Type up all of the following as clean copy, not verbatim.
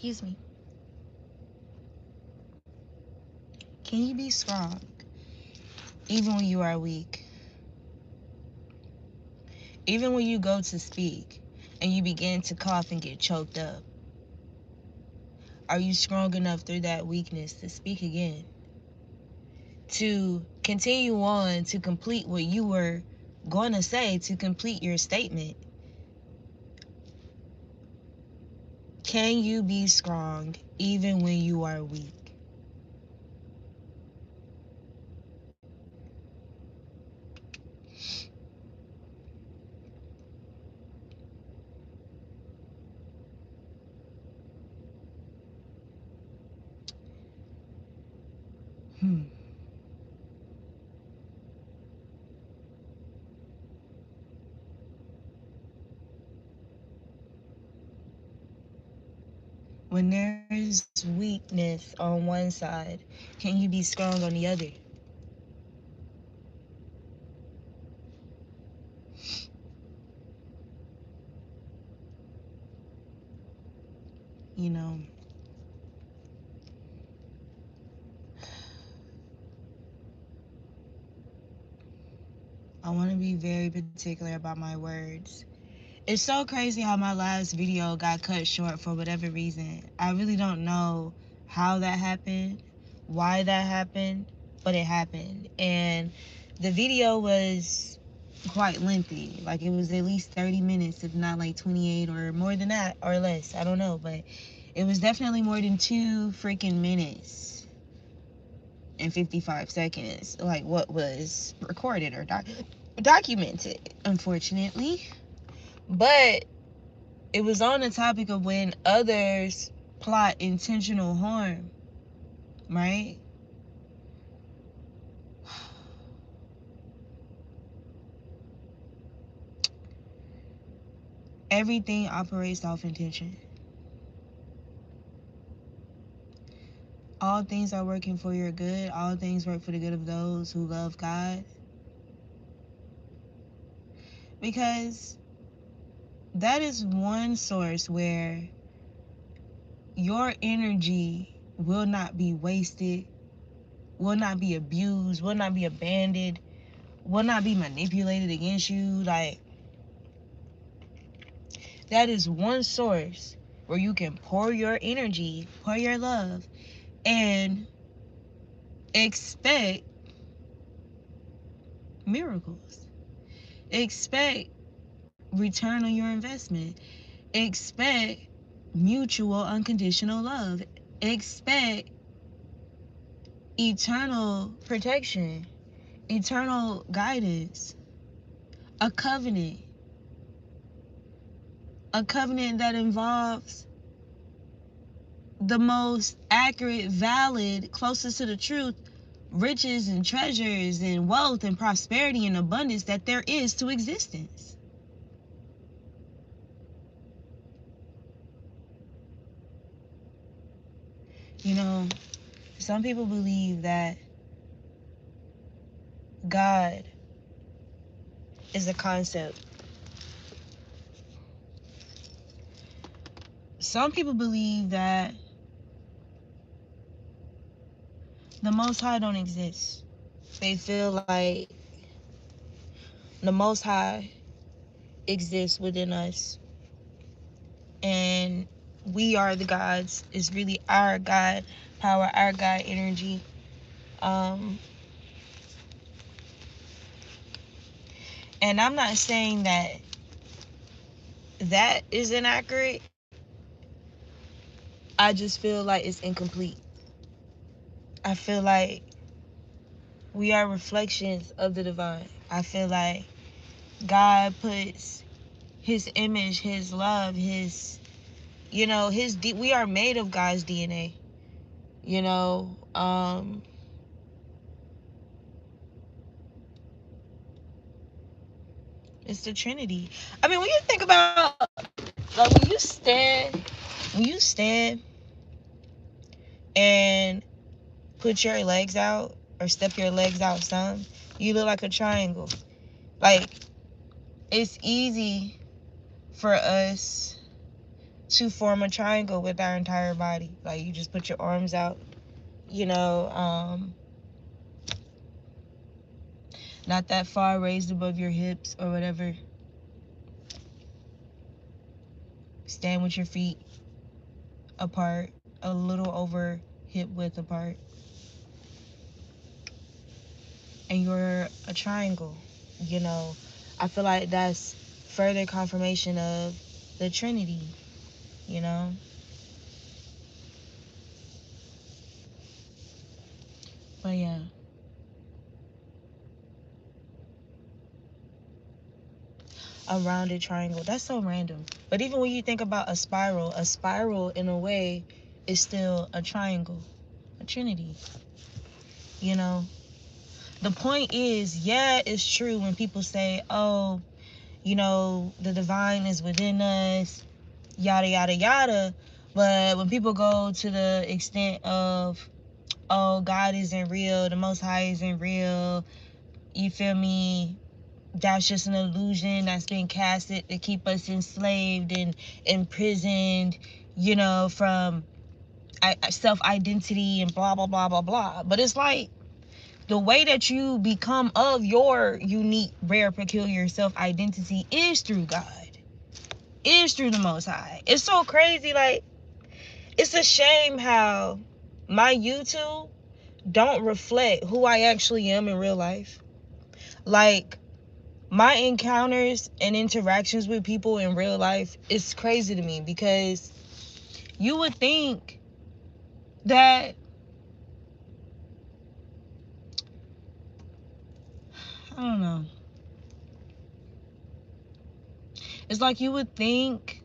excuse me, can you be strong even when you are weak? Even when you go to speak and you begin to cough and get choked up, are you strong enough through that weakness to speak again? To continue on, to complete what you were going to say, to complete your statement? Can you be strong even when you are weak? Hmm. When there's weakness on one side, can you be strong on the other? You know, I want to be very particular about my words. It's so crazy how my last video got cut short for whatever reason. I really don't know how that happened, why that happened, but it happened. And the video was quite lengthy. Like, it was at least 30 minutes, if not like 28 or more than that or less. I don't know, but it was definitely more than 2 freaking minutes and 55 seconds, like what was recorded or documented, unfortunately. But it was on the topic of when others plot intentional harm, right? Everything operates off intention. All things are working for your good. All things work for the good of those who love God. Because that is one source where your energy will not be wasted, will not be abused, will not be abandoned, will not be manipulated against you. Like, that is one source where you can pour your energy, pour your love, and expect miracles. Expect return on your investment. Expect mutual unconditional love. Expect eternal protection, eternal guidance, a covenant, a covenant that involves the most accurate, valid, closest to the truth, riches and treasures and wealth and prosperity and abundance that there is to existence. You know, some people believe that God is a concept. Some people believe that the Most High don't exist. They feel like the Most High exists within us, and we are the gods. It's really our God power, our God energy. Um, and I'm not saying that that is inaccurate. I just feel like it's incomplete. I feel like we are reflections of the divine. I feel like God puts his image, his love, his, we are made of God's DNA. You know, it's the Trinity. I mean, when you think about, like, when you stand and put your legs out or step your legs out some, you look like a triangle. Like, it's easy for us to form a triangle with our entire body. Like, you just put your arms out, you know, not that far raised above your hips or whatever. Stand with your feet apart, a little over hip width apart. And you're a triangle, you know. I feel like that's further confirmation of the Trinity, you know. But yeah. A rounded triangle. That's so random. But even when you think about a spiral in a way is still a triangle, a trinity. You know? The point is, yeah, it's true when people say, oh, you know, the divine is within us, yada, yada, yada. But when people go to the extent of, oh, God isn't real, the Most High isn't real, you feel me? That's just an illusion that's been casted to keep us enslaved and imprisoned, you know, from self-identity and blah, blah, blah, blah, blah. But it's like, the way that you become of your unique, rare, peculiar self-identity is through God, is through the Most High. It's so crazy. Like, it's a shame how my YouTube don't reflect who I actually am in real life. Like, my encounters and interactions with people in real life is crazy to me, because you would think that, I don't know, it's like you would think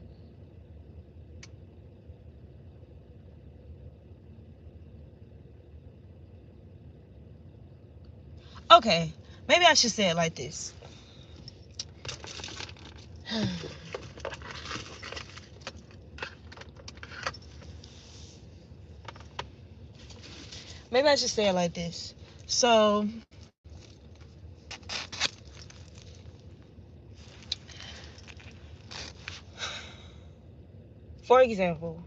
okay, maybe I should say it like this. Maybe I should say it like this. So, for example,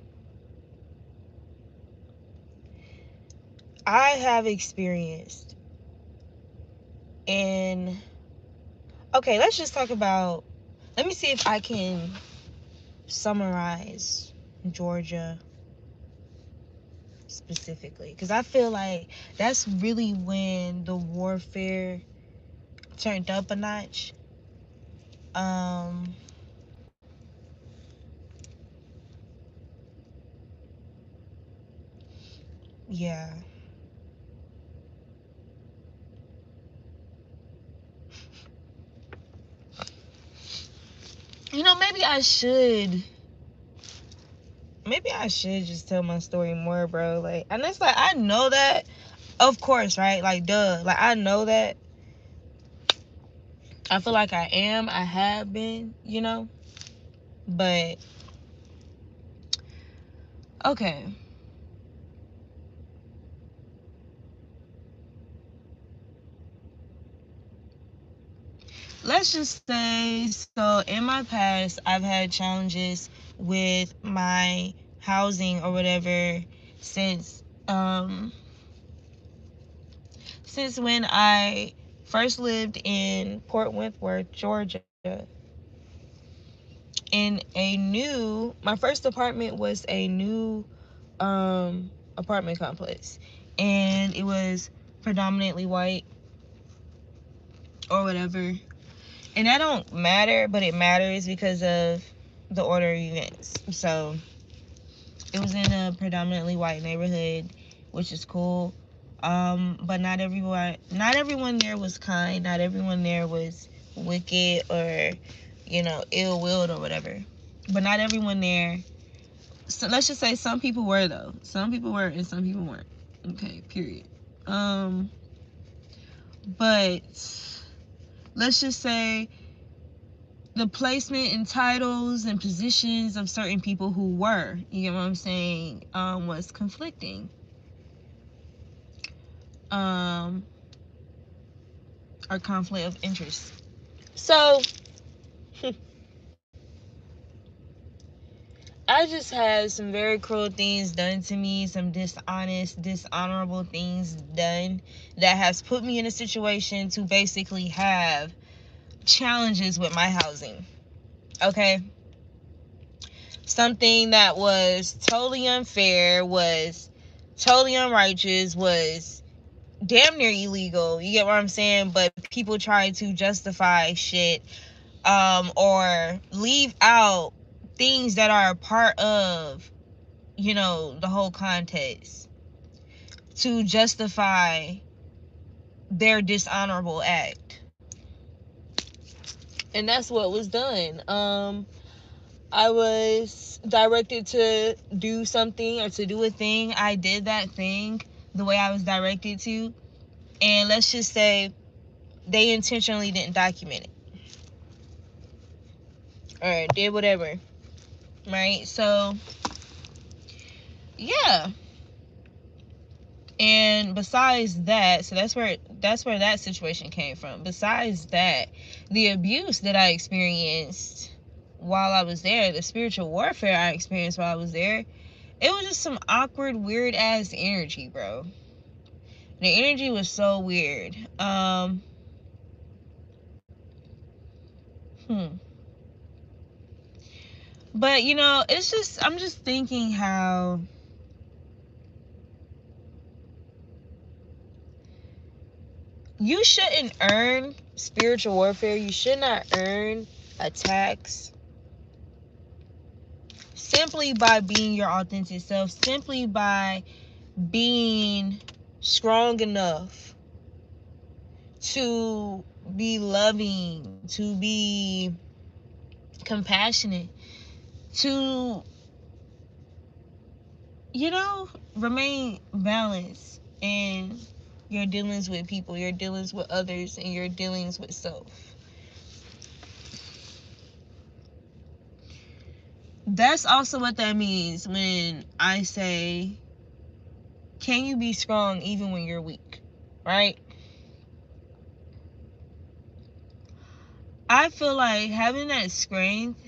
I have experienced in, okay, let's just talk about, let me see if I can summarize Georgia specifically, because I feel like that's really when the warfare turned up a notch. Yeah. You know, maybe I should just tell my story more, bro. Like, and it's like, I know that, of course, right? Like, duh. Like, I know that. I feel like I have been, you know? But, okay. Let's just say, so in my past, I've had challenges with my housing or whatever since, since when I first lived in Port Wentworth, Georgia. My first apartment was a new apartment complex, and it was predominantly white or whatever. And that don't matter, but it matters because of the order of events. So it was in a predominantly white neighborhood, which is cool. But not everyone there was kind. Not everyone there was wicked or, you know, ill-willed or whatever. But not everyone there. So let's just say some people were, though. Some people were and some people weren't. Okay, period. But let's just say the placement and titles and positions of certain people who were, you get what I'm saying, was conflicting. Or conflict of interest. So I just had some very cruel things done to me, some dishonest, dishonorable things done that has put me in a situation to basically have challenges with my housing. Okay? Something that was totally unfair, was totally unrighteous, was damn near illegal. You get what I'm saying? But people try to justify shit, or leave out things that are a part of, the whole context to justify their dishonorable act. And that's what was done. I was directed to do something or to do a thing. I did that thing the way I was directed to. And let's just say they intentionally didn't document it. Or did whatever. Right? So, yeah. And besides that, so that's where that situation came from. Besides that, the abuse that I experienced while I was there, the spiritual warfare I experienced while I was there, it was just some awkward, weird ass energy, bro. The energy was so weird. But it's just, I'm just thinking how you shouldn't earn spiritual warfare. You should not earn attacks simply by being your authentic self, simply by being strong enough to be loving, to be compassionate, to, remain balanced in your dealings with people, your dealings with others, and your dealings with self. That's also what that means when I say, can you be strong even when you're weak? Right? I feel like having that strength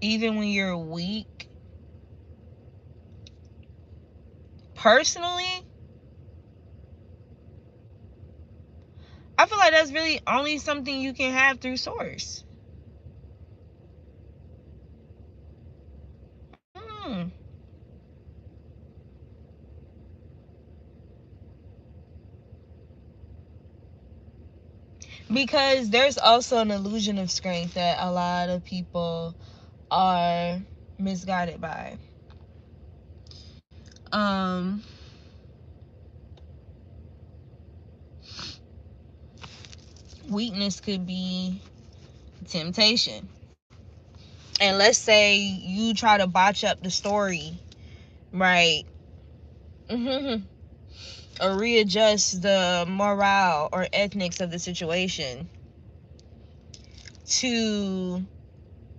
even when you're weak, personally, I feel like that's really only something you can have through source. Hmm. Because there's also an illusion of strength that a lot of people are misguided by. Weakness could be temptation. And let's say you try to botch up the story, right? Or readjust the morale or ethnics of the situation to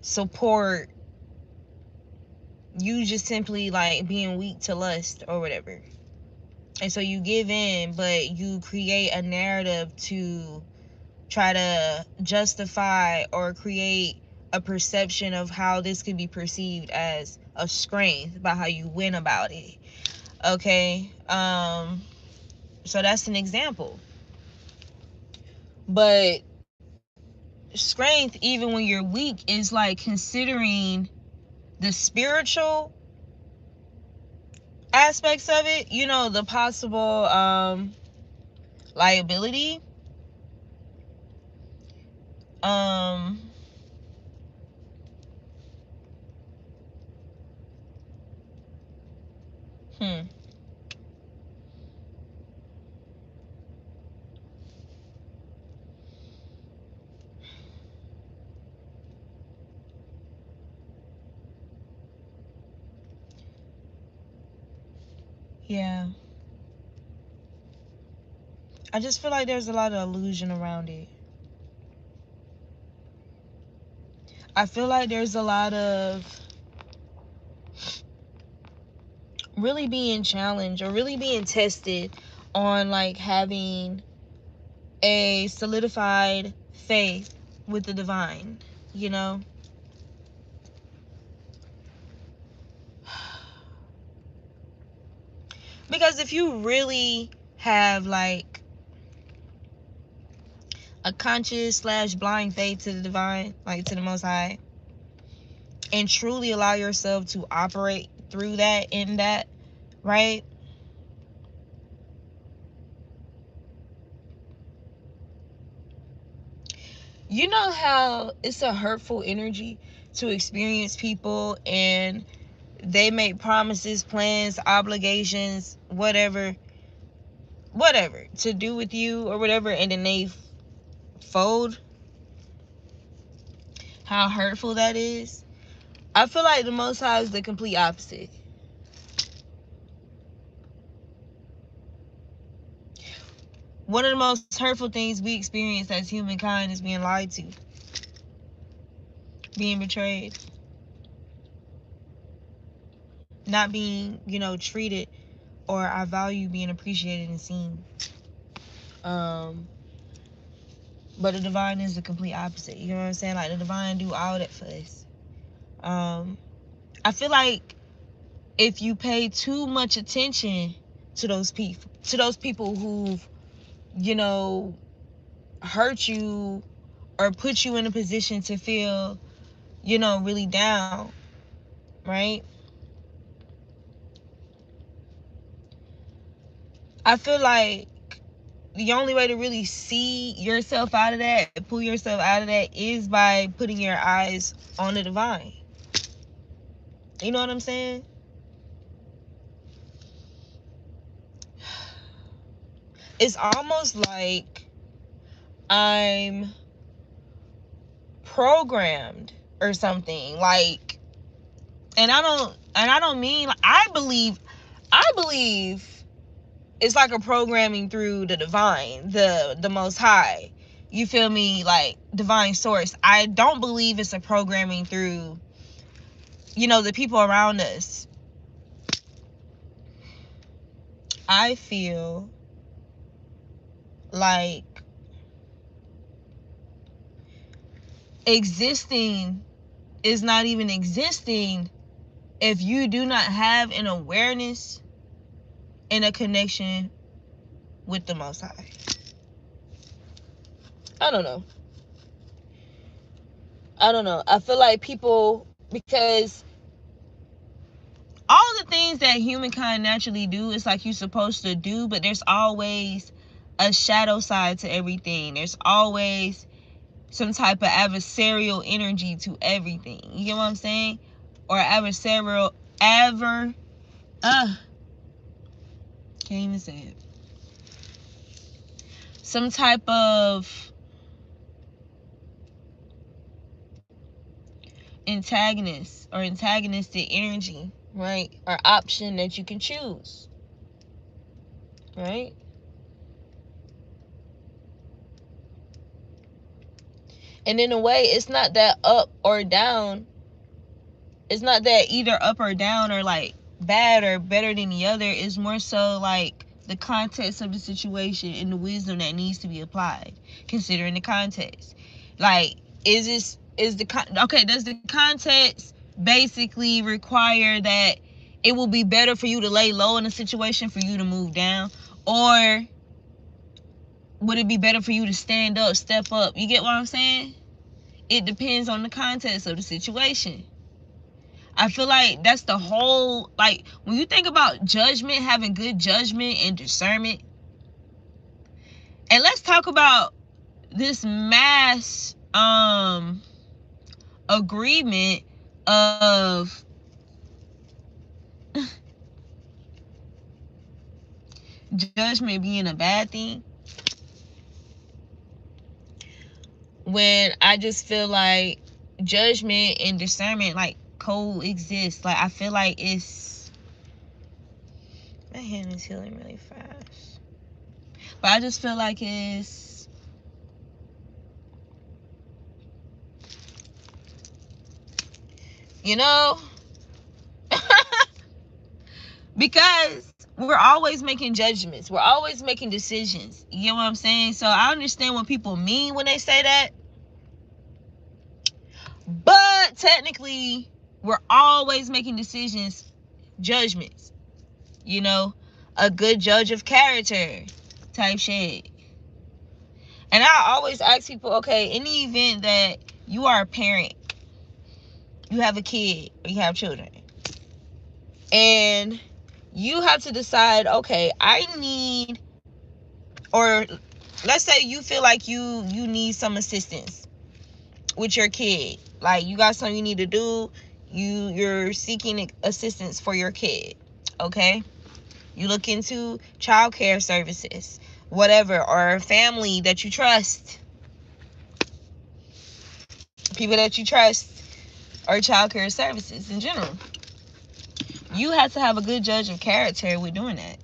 support you just simply like being weak to lust or whatever. And so you give in, but you create a narrative to try to justify or create a perception of how this could be perceived as a strength by how you went about it. Okay? So that's an example. But strength, even when you're weak, is like considering the spiritual aspects of it, the possible liability. Um hmm. Yeah. I just feel like there's a lot of illusion around it. I feel like there's a lot of really being challenged or really being tested on like having a solidified faith with the divine, you know? Because if you really have like a conscious / blind faith to the divine, like to the Most High, and truly allow yourself to operate through that, in that, right? You know how it's a hurtful energy to experience people and they make promises, plans, obligations, whatever to do with you or whatever, and then they fold? How hurtful that is. I feel like the Most High is the complete opposite. One of the most hurtful things we experience as humankind is being lied to, being betrayed, not being, treated or our value being appreciated and seen. But the divine is the complete opposite. You know what I'm saying? Like, the divine do all that for us. I feel like if you pay too much attention to those people who've, hurt you or put you in a position to feel, really down, right? I feel like the only way to really see yourself out of that, pull yourself out of that, is by putting your eyes on the divine. You know what I'm saying? It's almost like I'm programmed or something. Like, and I don't mean, I believe it's like a programming through the divine, the Most High. You feel me? Like, divine source. I don't believe it's a programming through, the people around us. I feel like existing is not even existing if you do not have an awareness and a connection with the Most High. I don't know. I feel like people, because all the things that humankind naturally do, it's like you're supposed to do, but there's always a shadow side to everything. There's always some type of adversarial energy to everything. You get what I'm saying? Or can't even say it. Some type of antagonist or antagonistic energy, right? Or option that you can choose, right? And in a way, it's not that up or down. It's not that either up or down or like bad or better than the other. It's more so like the context of the situation and the wisdom that needs to be applied, considering the context. Like, does the context basically require that it will be better for you to lay low in a situation for you to move down? Or would it be better for you to stand up, step up? You get what I'm saying? It depends on the context of the situation. I feel like that's the whole, like, when you think about judgment, having good judgment and discernment, and let's talk about this mass agreement of judgment being a bad thing, when I just feel like judgment and discernment like coexist. Like, I feel like my hand is healing really fast, but I just feel like it's because we're always making judgments, we're always making decisions. You get what I'm saying? So I understand what people mean when they say that, but technically we're always making decisions, judgments, a good judge of character type shit. And I always ask people, okay, in the event that you are a parent, you have a kid, or you have children, and you have to decide, okay, I need, or let's say you feel like you need some assistance with your kid. Like, you got something you need to do. You're seeking assistance for your kid. Okay? You look into childcare services, whatever, or family that you trust. People that you trust, or childcare services in general. You have to have a good judge of character with doing that.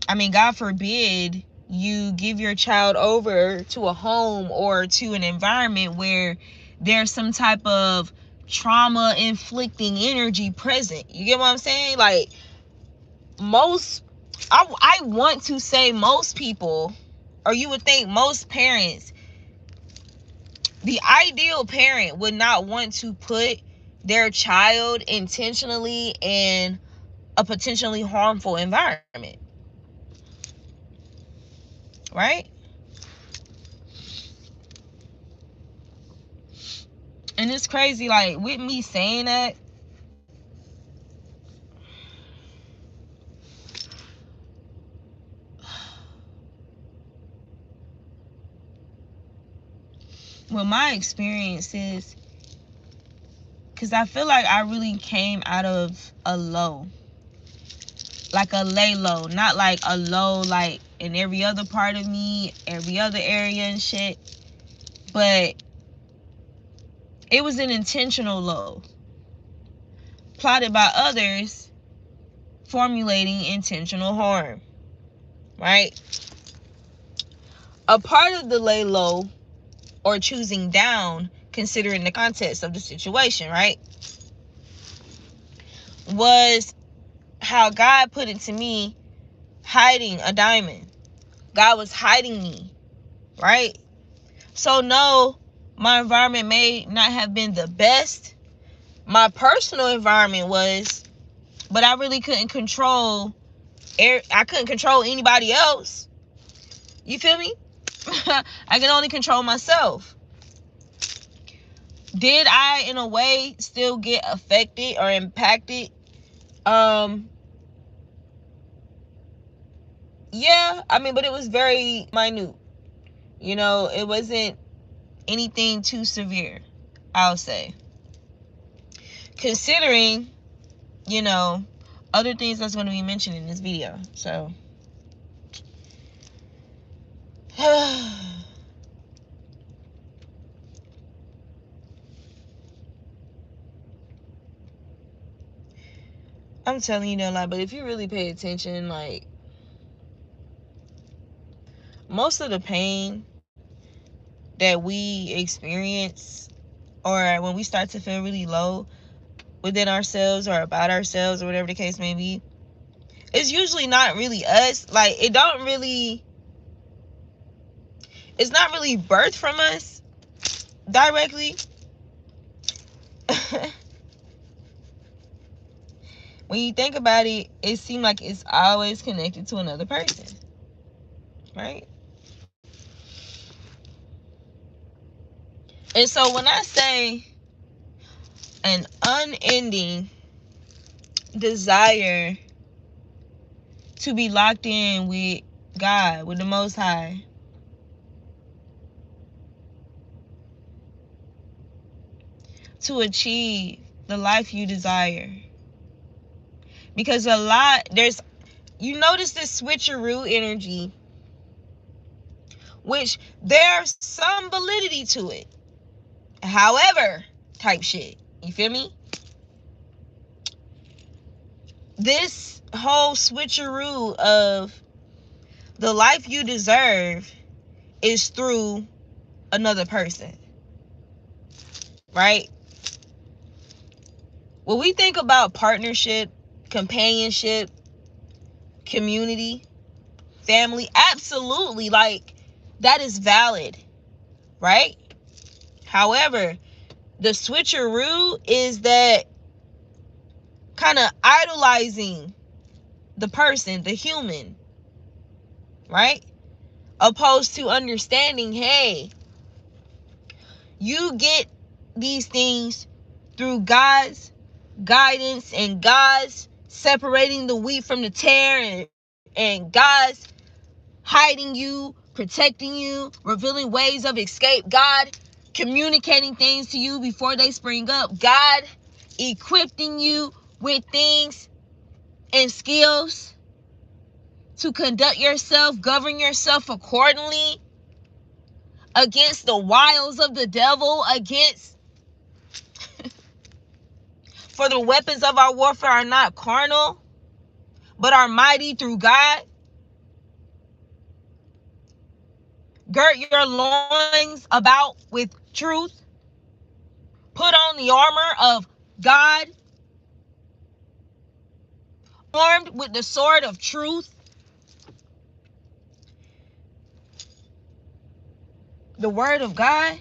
I mean, God forbid you give your child over to a home or to an environment where there's some type of trauma inflicting energy present. You get what I'm saying? Like, I want to say most people, or you would think most parents, the ideal parent would not want to put their child intentionally in a potentially harmful environment. Right? And it's crazy, like, with me saying that, well, my experience is, because I feel like I really came out of a low, like a lay low, not like a low like in every other part of me, every other area and shit, but it was an intentional low, plotted by others, formulating intentional harm. Right? A part of the lay low, or choosing down, considering the context of the situation, right, was how God put it to me, hiding a diamond. God was hiding me, right? So no, my environment may not have been the best. My personal environment was, but I really couldn't control. I couldn't control anybody else. You feel me? I can only control myself. Did I, in a way, still get affected or impacted? Yeah, I mean, but it was very minute. You know, it wasn't anything too severe, I'll say. Considering, you know, other things that's going to be mentioned in this video. So, I'm telling you, no lie, but if you really pay attention, like, most of the pain that we experience, or when we start to feel really low within ourselves or about ourselves, or whatever the case may be, it's usually not really us. Like, it's not really birthed from us directly. When you think about it, it seems like it's always connected to another person, right? And so when I say an unending desire to be locked in with God, with the Most High, to achieve the life you desire. Because you notice this switcheroo energy, which there's some validity to it. However, type shit. You feel me? This whole switcheroo of the life you deserve is through another person, right? When we think about partnership, companionship, community, family, absolutely, like, that is valid, right? However, the switcheroo is that kind of idolizing the person, the human, right? Opposed to understanding, hey, you get these things through God's guidance and God's separating the wheat from the tare, and God's hiding you, protecting you, revealing ways of escape, God communicating things to you before they spring up, God equipping you with things and skills to conduct yourself, govern yourself accordingly against the wiles of the devil, against for the weapons of our warfare are not carnal, but are mighty through God. Gird your loins about with truth. Put on the armor of God, armed with the sword of truth, the word of God.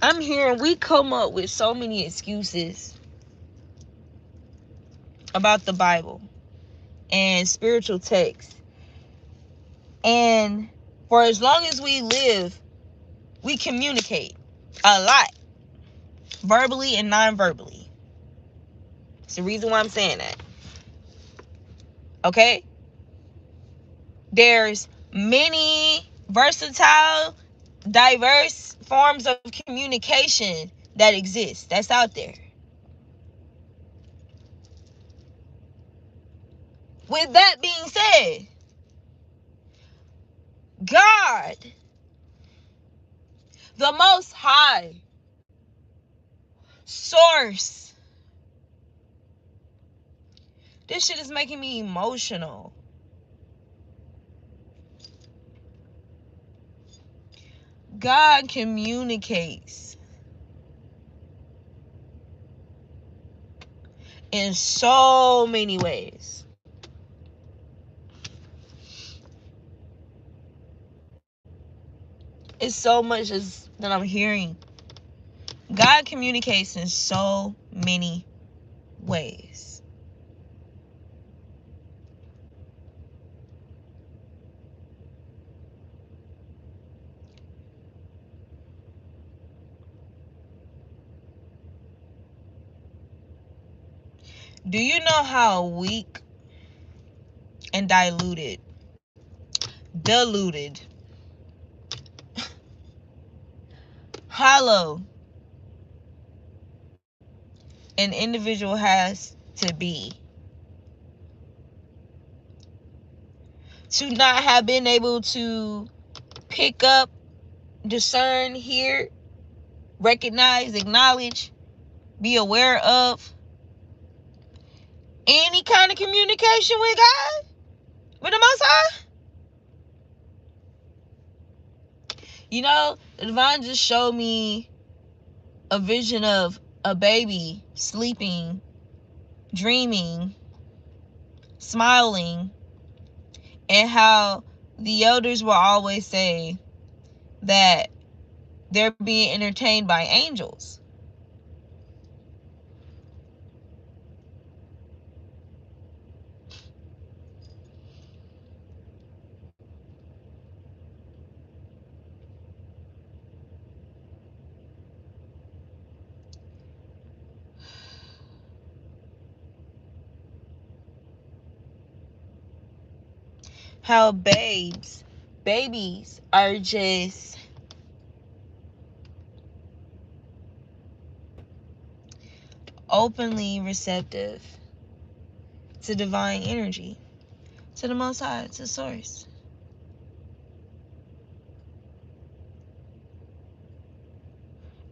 I'm hearing we come up with so many excuses about the Bible and spiritual texts. And for as long as we live, we communicate a lot, verbally and non-verbally. It's the reason why I'm saying that. Okay? There's many versatile, diverse forms of communication that exist, that's out there. With that being said, God, the Most High, Source. This shit is making me emotional. God communicates in so many ways. It's so much that I'm hearing. God communicates in so many ways. Do you know how weak and diluted, hollow an individual has to be to not have been able to pick up, discern, hear, recognize, acknowledge, be aware of any kind of communication with God, with the Most High? You know, the divine just showed me a vision of a baby sleeping, dreaming, smiling, and how the elders will always say that they're being entertained by angels. How babies are just openly receptive to divine energy, to the Most High, to Source.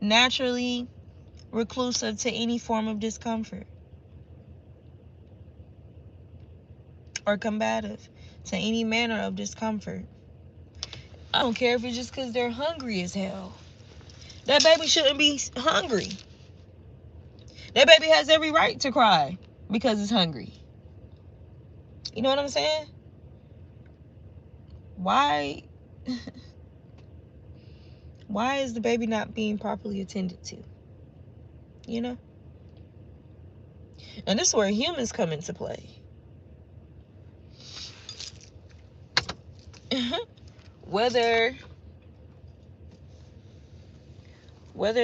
Naturally reclusive to any form of discomfort, or combative to any manner of discomfort. I don't care if it's just because they're hungry as hell. That baby shouldn't be hungry. That baby has every right to cry because it's hungry. You know what I'm saying? Why? Why is the baby not being properly attended to? You know? And this is where humans come into play. whether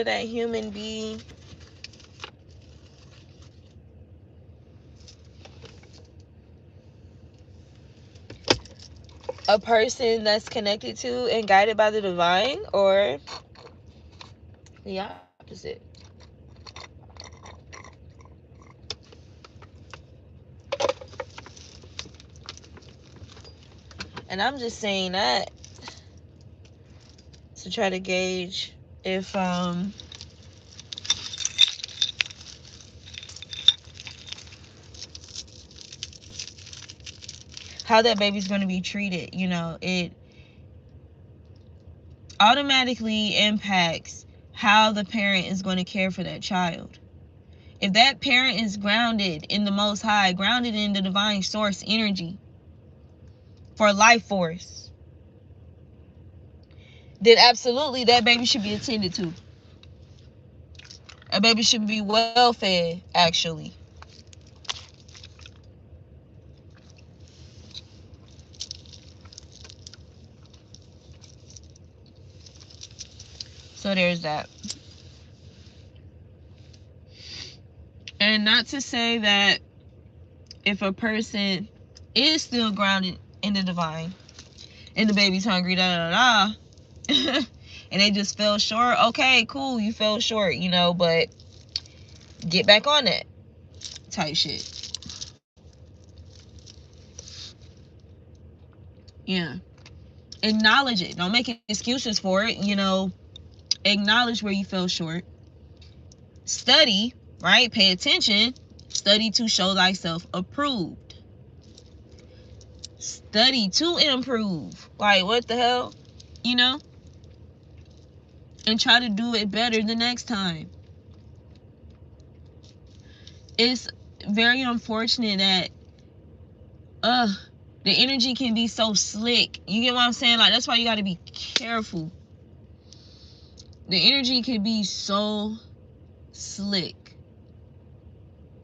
that human be a person that's connected to and guided by the divine, or the opposite. And I'm just saying that to try to gauge if how that baby's going to be treated. You know, it automatically impacts how the parent is going to care for that child. If that parent is grounded in the Most High, grounded in the divine source energy for life force, then absolutely that baby should be attended to. A baby should be well fed, actually. So there's that. And not to say that if a person is still grounded in the divine and the baby's hungry, and they just fell short, okay, cool, you fell short, you know, but get back on that type shit. Yeah. Acknowledge it. Don't make excuses for it, you know. Acknowledge where you fell short. Study, right? Pay attention. Study to show thyself approved. Study to improve. Like, what the hell? You know? And try to do it better the next time. It's very unfortunate that the energy can be so slick. You get what I'm saying? Like, that's why you got to be careful. The energy can be so slick.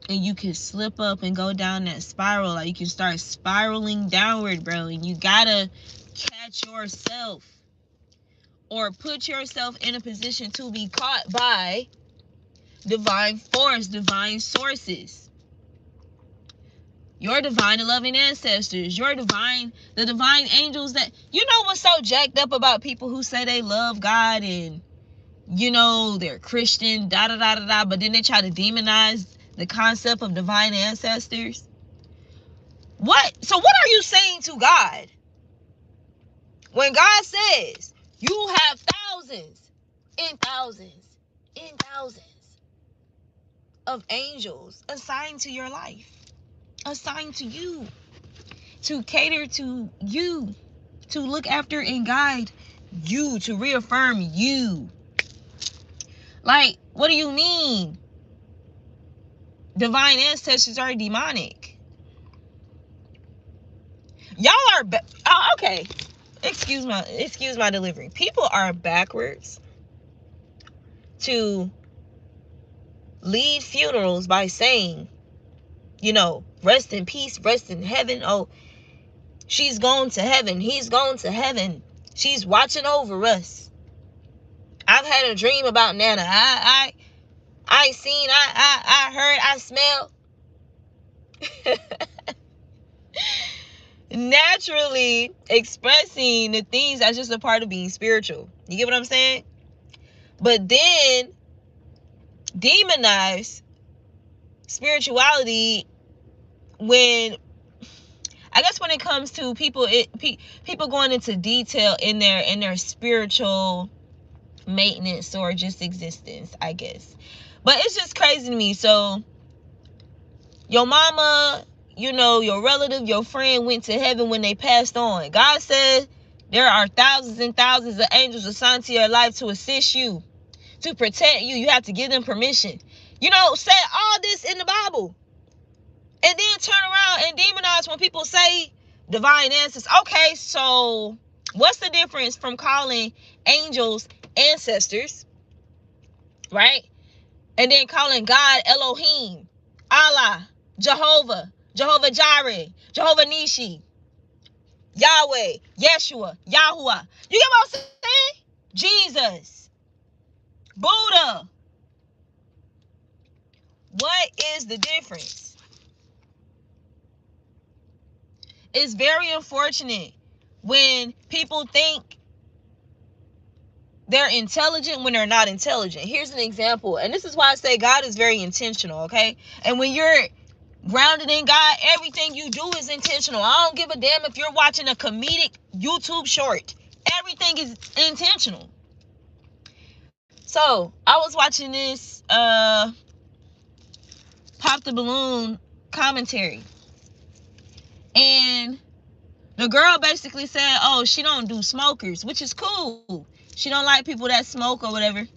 And you can slip up and go down that spiral. Like, you can start spiraling downward, bro. And you gotta catch yourself. Or put yourself in a position to be caught by divine force, divine sources. Your divine and loving ancestors. The divine angels that... You know what's so jacked up about people who say they love God and, you know, they're Christian, da-da-da-da-da, but then they try to demonize the concept of divine ancestors? What? So what are you saying to God? When God says you have thousands and thousands and thousands of angels assigned to your life, assigned to you, to cater to you, to look after and guide you, to reaffirm you. Like, what do you mean? Divine ancestors are demonic. Y'all are okay. Excuse my delivery. People are backwards to lead funerals by saying, you know, rest in peace, rest in heaven. Oh, she's gone to heaven. He's gone to heaven. She's watching over us. I've had a dream about Nana. I seen, I heard, I smelled. Naturally expressing the things that's just a part of being spiritual. You get what I'm saying? But then demonize spirituality when, I guess, when it comes to people going into detail in their spiritual maintenance or just existence, I guess. But it's just crazy to me. So your mama, you know, your relative, your friend went to heaven when they passed on. God said there are thousands and thousands of angels assigned to your life to assist you, to protect you. You have to give them permission. You know, said all this in the Bible. And then turn around and demonize when people say divine answers. Okay, so what's the difference from calling angels ancestors, right? And then calling God Elohim, Allah, Jehovah, Jehovah Jireh, Jehovah Nishi, Yahweh, Yeshua, Yahuwah. You get what I'm saying? Jesus, Buddha. What is the difference? It's very unfortunate when people think they're intelligent when they're not intelligent. Here's an example, and this is why I say God is very intentional, okay? And when you're grounded in God, everything you do is intentional. I don't give a damn if you're watching a comedic YouTube short. Everything is intentional. So, I was watching this Pop the Balloon commentary, and the girl basically said, oh, she don't do smokers, which is cool. She don't like people that smoke or whatever.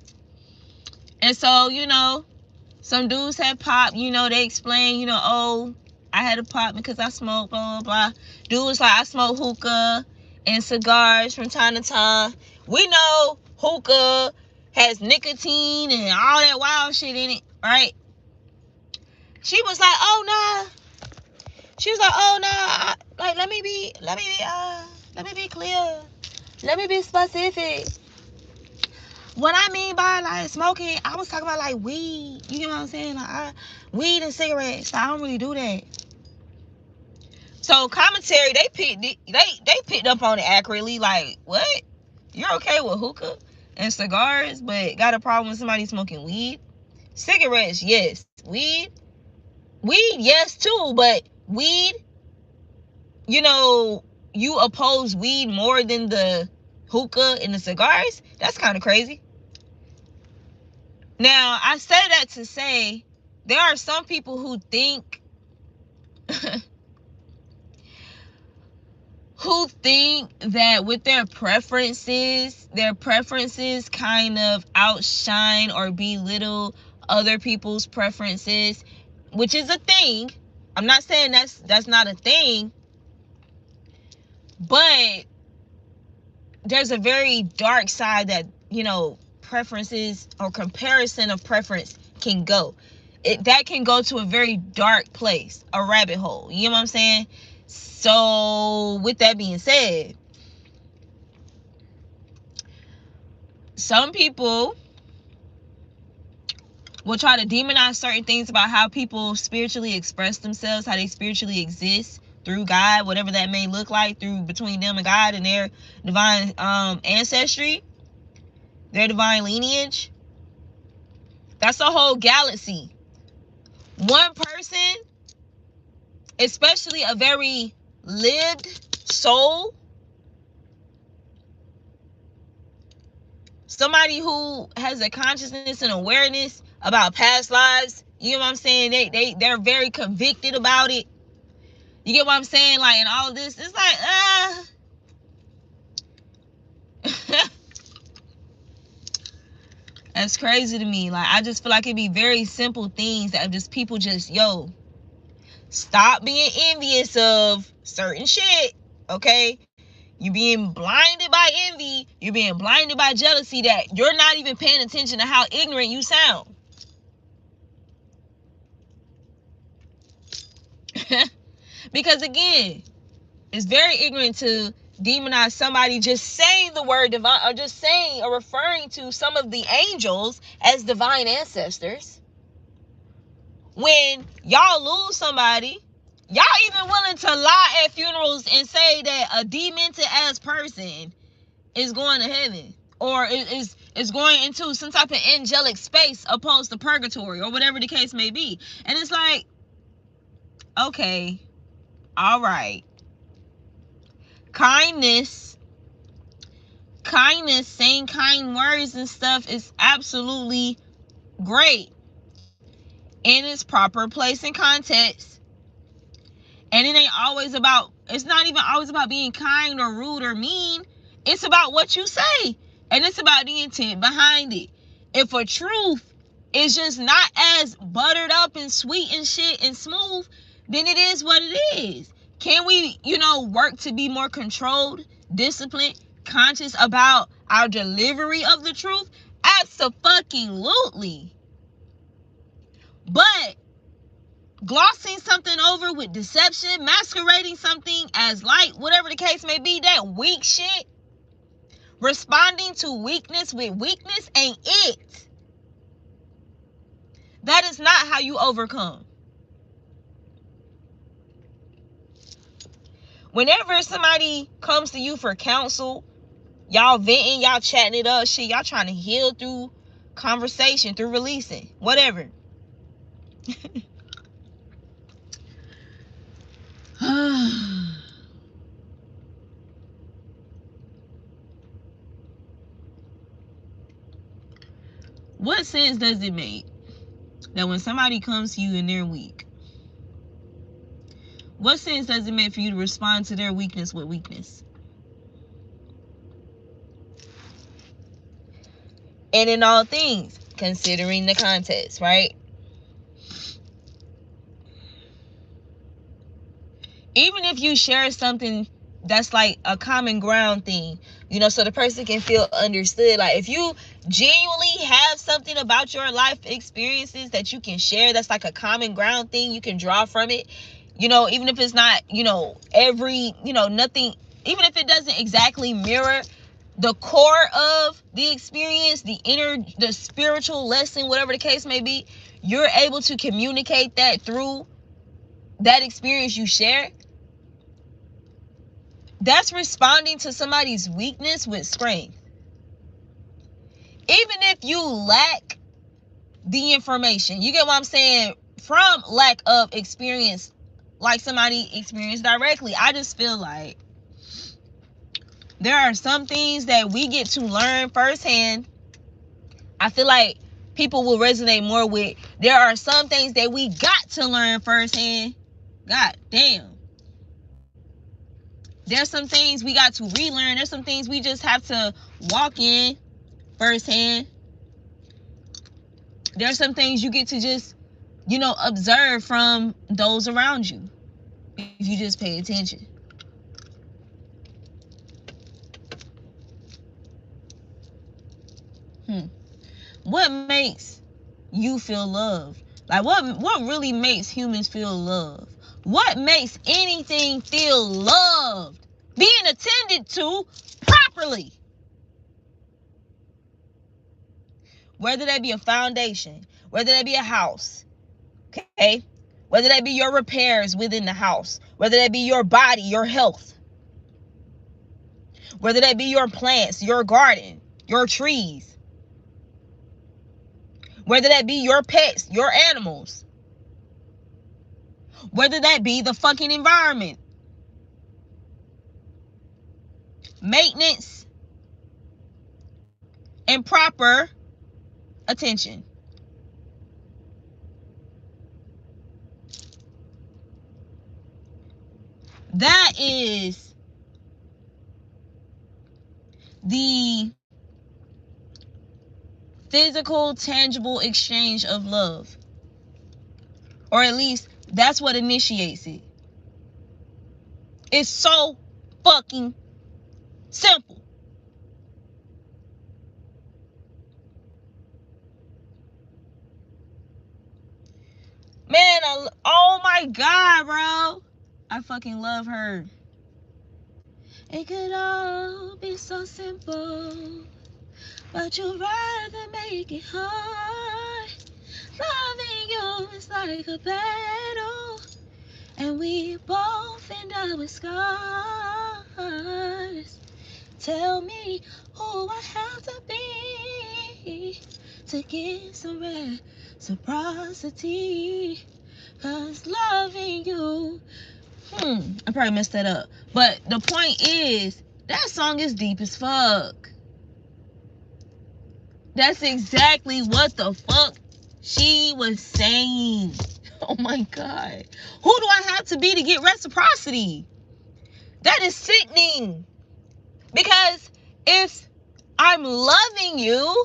And so, some dudes had popped, they explain, oh, I had a pop because I smoke, blah, blah, blah. Dude was like, I smoke hookah and cigars from time to time. We know hookah has nicotine and all that wild shit in it, right? She was like, oh, nah. She was like, oh, nah. Like, let me be clear. Let me be specific. What I mean by like smoking, I was talking about like weed. You get what I'm saying? Like weed and cigarettes. I don't really do that. So commentary, they picked up on it accurately. Like, what? You're okay with hookah and cigars, but got a problem with somebody smoking weed? Cigarettes, yes. Weed, yes too. But weed, you oppose weed more than the hookah and the cigars? That's kind of crazy. Now, I say that to say there are some people who think that with their preferences kind of outshine or belittle other people's preferences, which is a thing. I'm not saying that's not a thing, but there's a very dark side that, preferences or comparison of preference can go. That can go to a very dark place, a rabbit hole. You know what I'm saying? So, with that being said, some people will try to demonize certain things about how people spiritually express themselves, how they spiritually exist through God, whatever that may look like, between them and God and their divine ancestry, their divine lineage. That's a whole galaxy. One person, especially a very lived soul, somebody who has a consciousness and awareness about past lives, you know what I'm saying? They're very convicted about it. You get what I'm saying? Like, and all of this, it's like, that's crazy to me. Like, I just feel like it'd be very simple things that just people just, stop being envious of certain shit, okay? You're being blinded by envy. You're being blinded by jealousy that you're not even paying attention to how ignorant you sound. Because again, it's very ignorant to demonize somebody just saying the word divine, or just saying or referring to some of the angels as divine ancestors. When y'all lose somebody, y'all even willing to lie at funerals and say that a demented ass person is going to heaven, or is going into some type of angelic space opposed to purgatory, or whatever the case may be. And it's like, okay, all right. Kindness, saying kind words and stuff is absolutely great in its proper place and context. And it's not even always about being kind or rude or mean. It's about what you say. And it's about the intent behind it. If a truth is just not as buttered up and sweet and shit and smooth, then it is what it is. Can we, work to be more controlled, disciplined, conscious about our delivery of the truth? Abso-fucking-lutely. But glossing something over with deception, masquerading something as light, whatever the case may be, that weak shit, responding to weakness with weakness ain't it. That is not how you overcome. Whenever somebody comes to you for counsel, y'all venting, y'all chatting it up, shit, y'all trying to heal through conversation, through releasing, whatever. What sense does it make that when somebody comes to you and they're weak, what sense does it make for you to respond to their weakness with weakness? And in all things, considering the context, right? Even if you share something that's like a common ground thing, you know, so the person can feel understood. Like if you genuinely have something about your life experiences that you can share, that's like a common ground thing, you can draw from it, you know, even if it's not, you know, every, you know, nothing, even if it doesn't exactly mirror the core of the experience, the inner, the spiritual lesson, whatever the case may be, you're able to communicate that through that experience you share. That's responding to somebody's weakness with strength. Even if you lack the information, you get what I'm saying, from lack of experience, like somebody experienced directly. I just feel like there are some things that we get to learn firsthand. I feel like people will resonate more with, there are some things that we got to learn firsthand. God damn. There's some things we got to relearn. There's some things we just have to walk in firsthand. There's some things you get to just, you know, observe from those around you if you just pay attention. What makes you feel loved? Like what really makes humans feel loved? What makes anything feel loved? Being attended to properly. Whether that be a foundation, whether that be a house, okay? Whether that be your repairs within the house, whether that be your body, your health, whether that be your plants, your garden, your trees, whether that be your pets, your animals, whether that be the fucking environment. Maintenance and proper attention. That is the physical, tangible exchange of love. Or at least that's what initiates it. It's so fucking simple. Man, oh my God, bro. I fucking love her. It could all be so simple, but you'd rather make it hard. Loving you is like a battle, and we both end up with scars. Tell me who I have to be to get some reciprocity. 'Cause loving you, I probably messed that up. But the point is, that song is deep as fuck. That's exactly what the fuck she was saying. Oh my God. Who do I have to be to get reciprocity? That is sickening. Because if I'm loving you,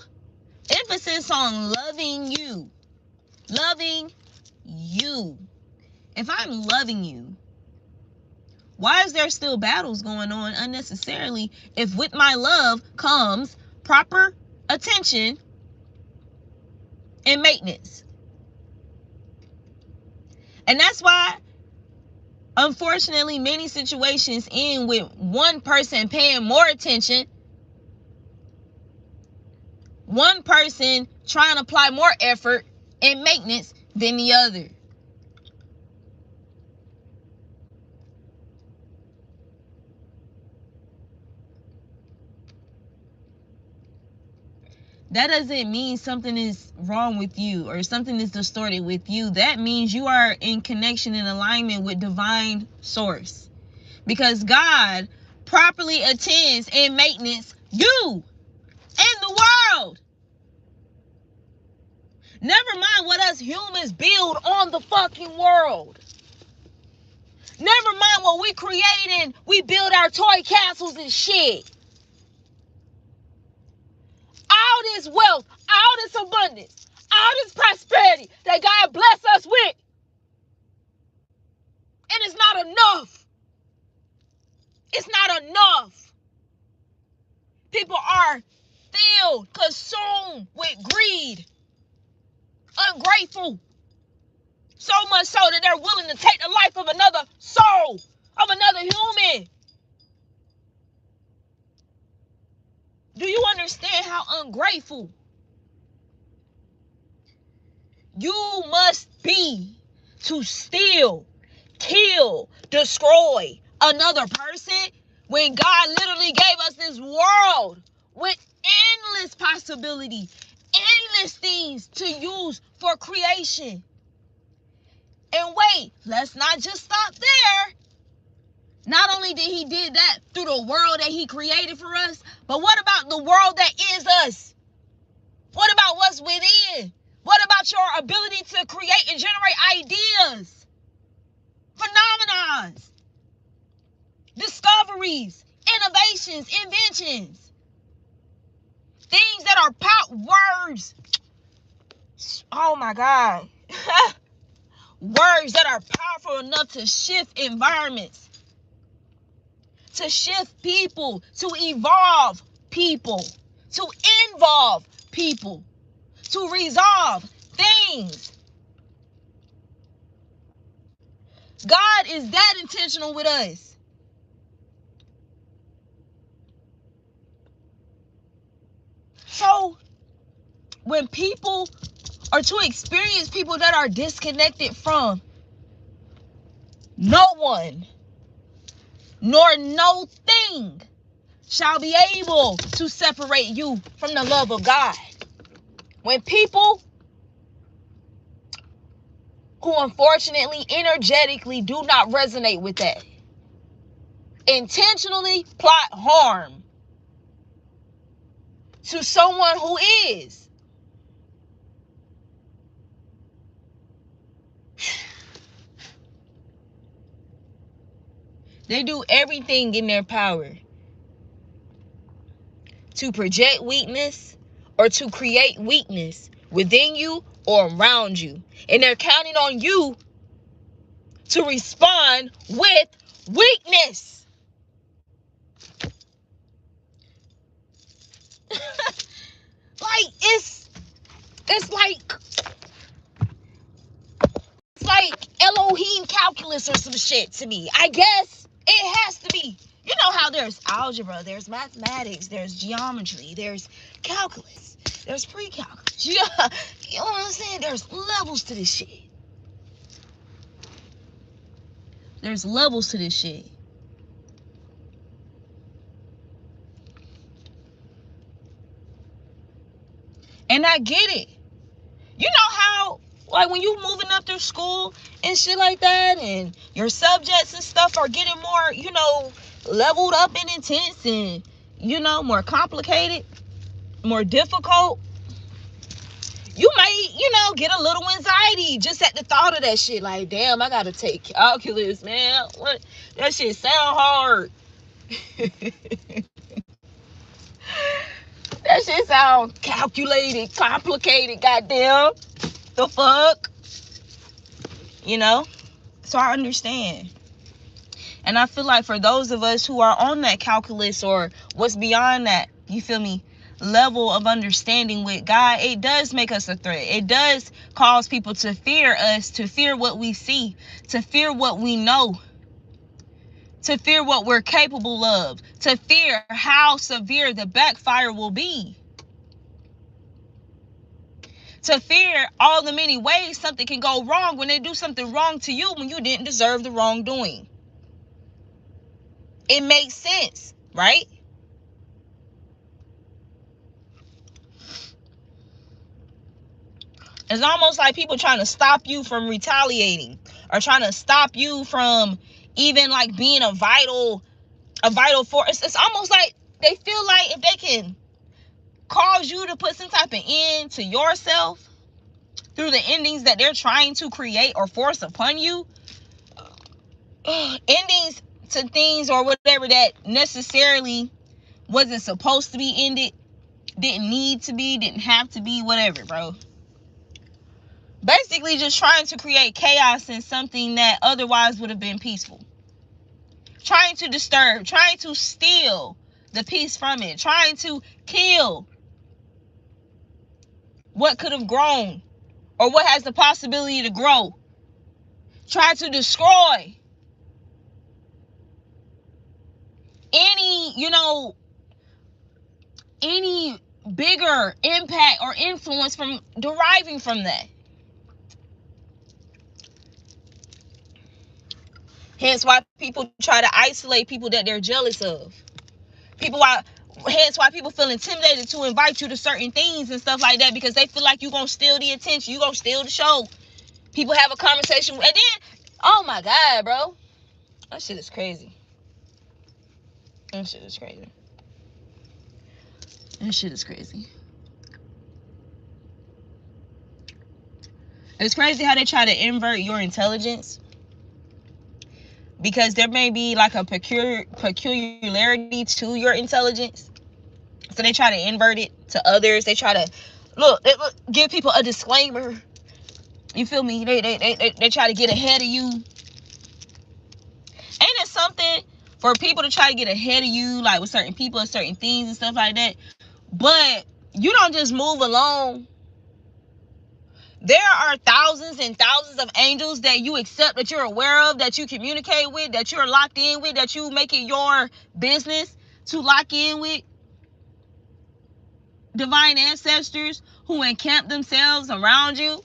emphasis on loving you. Loving you. If I'm loving you, Why is there still battles going on unnecessarily if with my love comes proper attention and maintenance? And that's why, unfortunately, many situations end with one person paying more attention, one person trying to apply more effort and maintenance than the other. That doesn't mean something is wrong with you or something is distorted with you. That means you are in connection and alignment with divine source. Because God properly attends and maintenance you and the world. Never mind what us humans build on the fucking world. Never mind what we create and we build our toy castles and shit. All this wealth, all this abundance, all this prosperity that God bless us with. And it's not enough. It's not enough. People are filled, consumed with greed, ungrateful. So much so that they're willing to take the life of another soul, of another human. Do you understand how ungrateful you must be to steal, kill, destroy another person when God literally gave us this world with endless possibility, endless things to use for creation? And wait, let's not just stop there. Not only did he did that through the world that he created for us, but what about the world that is us? What about what's within? What about your ability to create and generate ideas, phenomena, discoveries, innovations, inventions, things that are words. Oh my God. Words that are powerful enough to shift environments, to shift people, to evolve people, to involve people, to resolve things. God is that intentional with us. So when people are to experience people that are disconnected from no one nor no thing shall be able to separate you from the love of God. When people who unfortunately energetically do not resonate with that intentionally plot harm to someone who is, they do everything in their power to project weakness or to create weakness within you or around you. And they're counting on you to respond with weakness. Like it's like Elohim calculus or some shit to me. I guess it has to be. You know how there's algebra, there's mathematics, there's geometry, there's calculus, there's pre-calculus. You know what I'm saying? There's levels to this shit. There's levels to this shit. And I get it. You know how, like, when you moving up through school and shit like that, and your subjects and stuff are getting more, leveled up and intense and, more complicated, more difficult, you might, get a little anxiety just at the thought of that shit. Like, damn, I gotta take calculus, man. What? That shit sound hard. That shit sound calculated, complicated, goddamn. The fuck? So I understand. And I feel like for those of us who are on that calculus or what's beyond that, you feel me, level of understanding with God, it does make us a threat. It does cause people to fear us, to fear what we see, to fear what we know, to fear what we're capable of, to fear how severe the backfire will be, to fear all the many ways something can go wrong when they do something wrong to you when you didn't deserve the wrongdoing. It makes sense, right? It's almost like people trying to stop you from retaliating or trying to stop you from even like being a vital force. It's almost like they feel like if they can cause you to put some type of end to yourself through the endings that they're trying to create or force upon you, endings to things or whatever that necessarily wasn't supposed to be ended, didn't need to be, didn't have to be, whatever, bro. Basically just trying to create chaos in something that otherwise would have been peaceful. Trying to disturb, trying to steal the peace from it, trying to kill what could have grown or what has the possibility to grow. Try to destroy any bigger impact or influence from deriving from that. Hence why people try to isolate people that they're jealous of. Hence why people feel intimidated to invite you to certain things and stuff like that, because they feel like you're going to steal the attention. You're going to steal the show. People have a conversation. And then, oh my God, bro. That shit is crazy. That shit is crazy. That shit is crazy. It's crazy how they try to invert your intelligence, because there may be like a peculiarity to your intelligence. So they try to invert it to others. They try to give people a disclaimer. You feel me? They try to get ahead of you. Ain't it something for people to try to get ahead of you, like with certain people and certain things and stuff like that? But you don't just move along. There are thousands and thousands of angels that you accept, that you're aware of, that you communicate with, that you're locked in with, that you make it your business to lock in with. Divine ancestors who encamp themselves around you.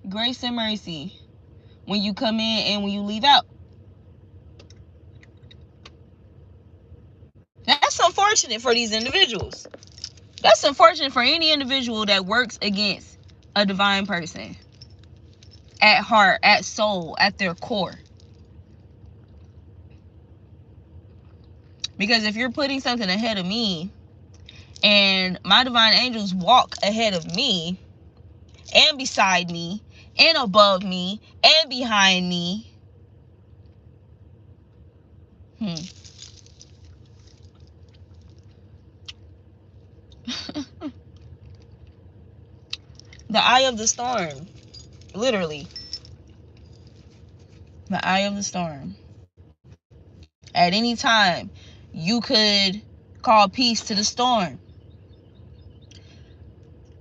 Grace and mercy when you come in and when you leave out. That's unfortunate for these individuals. That's unfortunate for any individual that works against a divine person. At heart, at soul, at their core. Because if you're putting something ahead of me, and my divine angels walk ahead of me, and beside me, and above me, and behind me, the eye of the storm. Literally. The eye of the storm. At any time, you could call peace to the storm.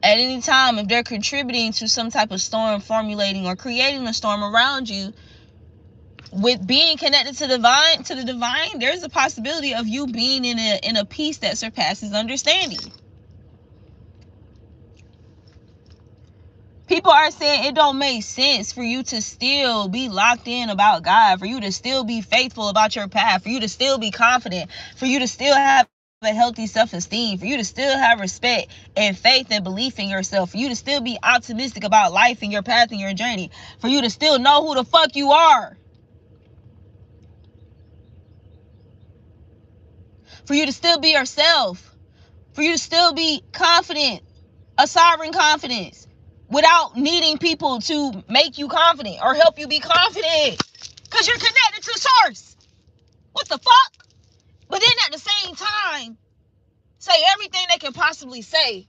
At any time, if they're contributing to some type of storm formulating or creating a storm around you, with being connected to the divine, there's a possibility of you being in a peace that surpasses understanding. People are saying it don't make sense for you to still be locked in about God, for you to still be faithful about your path, for you to still be confident, for you to still have a healthy self-esteem, for you to still have respect and faith and belief in yourself, for you to still be optimistic about life and your path and your journey, for you to still know who the fuck you are, for you to still be yourself, for you to still be confident, a sovereign confidence, without needing people to make you confident or help you be confident, because you're connected to source. What the fuck? But then at the same time, say everything they can possibly say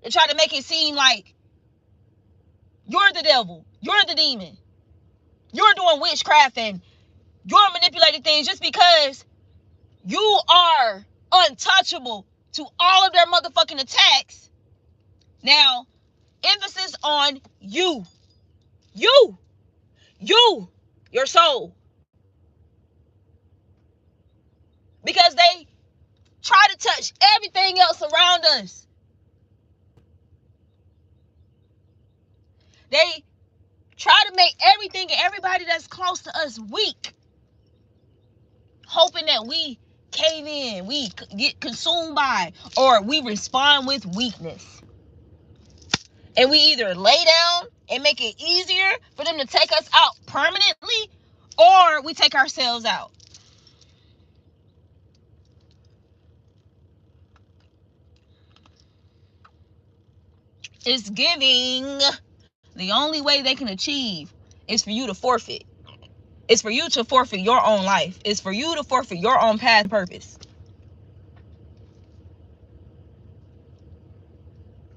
and try to make it seem like you're the devil, you're the demon, you're doing witchcraft and you're manipulating things just because you are untouchable to all of their motherfucking attacks. Now, emphasis on you, your soul. Because they try to touch everything else around us. They try to make everything and everybody that's close to us weak, hoping that we cave in, we get consumed by, or we respond with weakness. And we either lay down and make it easier for them to take us out permanently, or we take ourselves out. It's giving. The only way they can achieve is for you to forfeit. It's for you to forfeit your own life. It's for you to forfeit your own path and purpose.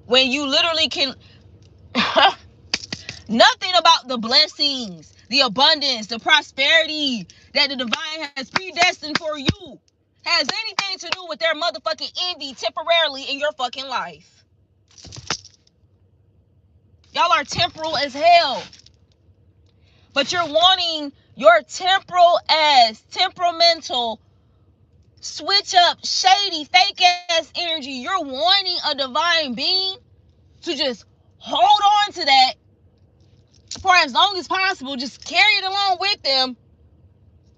When you literally can... Nothing about the blessings, the abundance, the prosperity that the divine has predestined for you has anything to do with their motherfucking envy temporarily in your fucking life. Y'all are temporal as hell. But you're wanting your temperamental, switch up, shady, fake ass energy. You're wanting a divine being to just hold on to that for as long as possible. Just carry it along with them.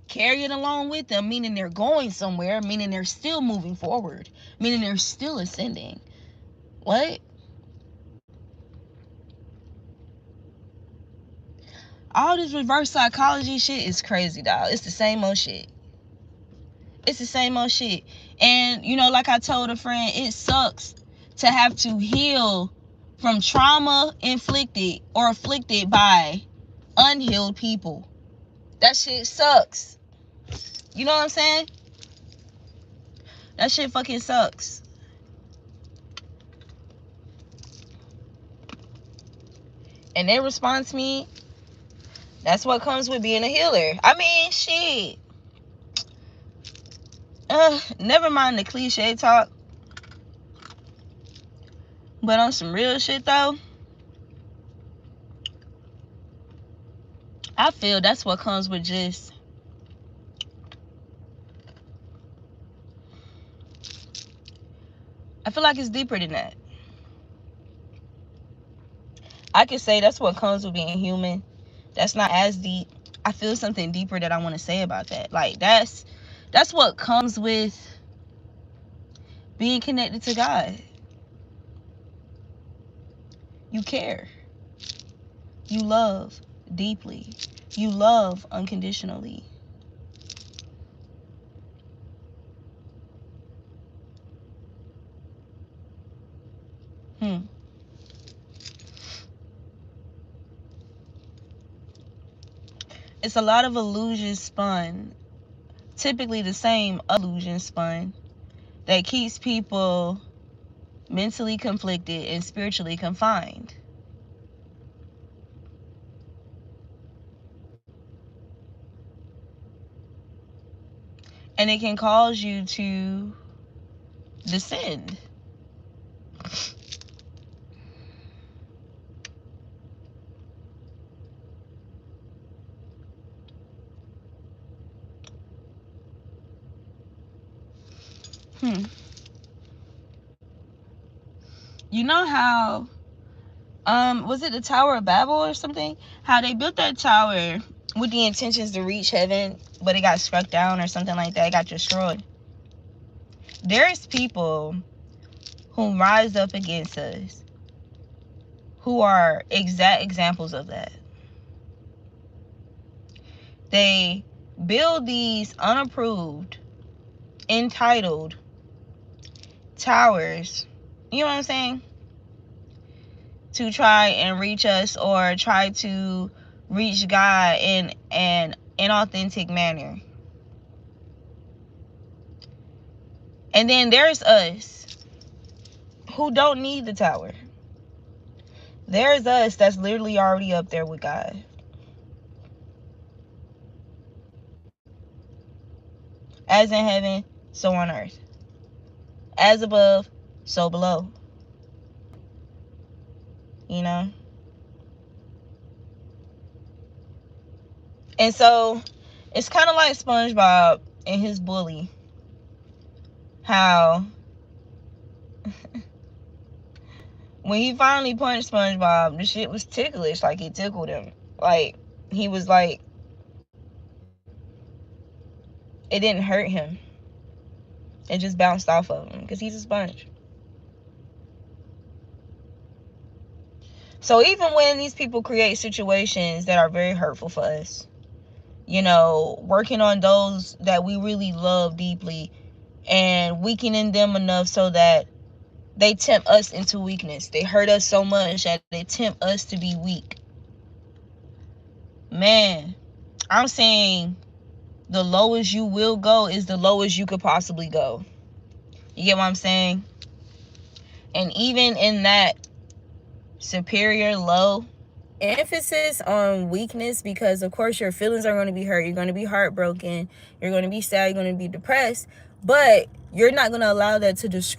Carry it along with them, meaning they're going somewhere, meaning they're still moving forward, meaning they're still ascending. What? All this reverse psychology shit is crazy, dog. It's the same old shit. It's the same old shit. And, you know, like I told a friend, it sucks to have to heal from trauma inflicted or afflicted by unhealed people. That shit sucks. You know what I'm saying? That shit fucking sucks. And their response to me, that's what comes with being a healer. I mean, shit. Never mind the cliche talk. But on some real shit, though, I feel that's what comes with just... I feel like it's deeper than that. I could say that's what comes with being human. That's not as deep. I feel something deeper that I want to say about that. Like, that's what comes with being connected to God. You care. You love deeply. You love unconditionally. It's a lot of illusions spun. Typically the same illusion spun that keeps people mentally conflicted and spiritually confined. And it can cause you to descend. You know how, was it the Tower of Babel or something? How they built that tower with the intentions to reach heaven, but it got struck down or something like that. It got destroyed. There's people who rise up against us who are exact examples of that. They build these unapproved, entitled towers, you know what I'm saying, to try and reach us or try to reach God in an inauthentic manner. And then there's us who don't need the tower. There's us that's literally already up there with God. As in heaven, so on earth. As above, so below. You know? And so, it's kind of like SpongeBob and his bully. How when he finally punched SpongeBob, the shit was ticklish. Like, it tickled him. Like, he was like, it didn't hurt him. It just bounced off of him because he's a sponge. So even when these people create situations that are very hurtful for us, you know, working on those that we really love deeply and weakening them enough so that they tempt us into weakness. They hurt us so much that they tempt us to be weak. Man, I'm saying the lowest you will go is the lowest you could possibly go. You get what I'm saying? And even in that superior low, emphasis on weakness, because of course your feelings are going to be hurt. You're going to be heartbroken. You're going to be sad. You're going to be depressed. But you're not going to allow that to destroy